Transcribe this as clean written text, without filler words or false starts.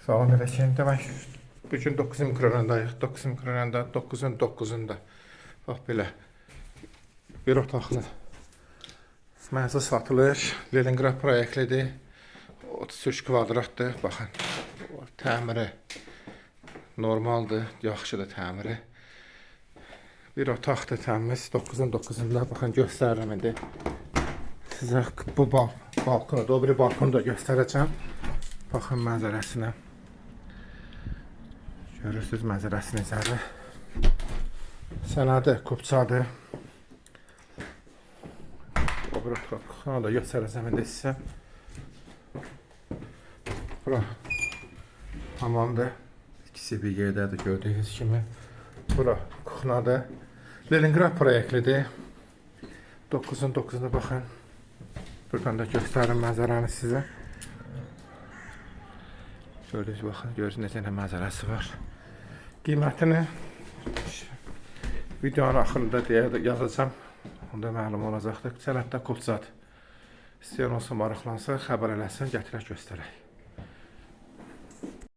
Salam eləsin. Demək, bugün 9 mikrorayondayıq. 9 mikrorayonda 9-un 9-unda. Bax belə bir otaqlı mənzil satılır. Leningrad proyektlidir. 33 kvadratdır. Baxın, təmiri normaldır, yaxşıdır təmiri. Bir otaqdır təmiz. 9-un 9-unda. Baxın, göstərirəm indi. Sizə bu balkonu, o biri balkonu da göstərəcəm. Baxın mənzərəsinə. Görürsünüz mənzərəsini necədir. Sənədi, kupçadır. O bir otaqını da göstərəcəm indi sizə. Bura hamamdır. İkisi bir yerdədir gördüyünüz kimi. Bura kuxnadır. Leningrad proyektlidir. 9-un 9-unda baxın. Buradan da göstərim mənzərəni sizə. Gördünüz, baxın, görürsünüz necə mənzərəsi var. Qiymətini videonun axırında yazacağım. Onda məlum olacaqdır. Sənəddə kupçadır. İstəyən olsa maraqlansa xəbər eləsin, gətirək göstərək.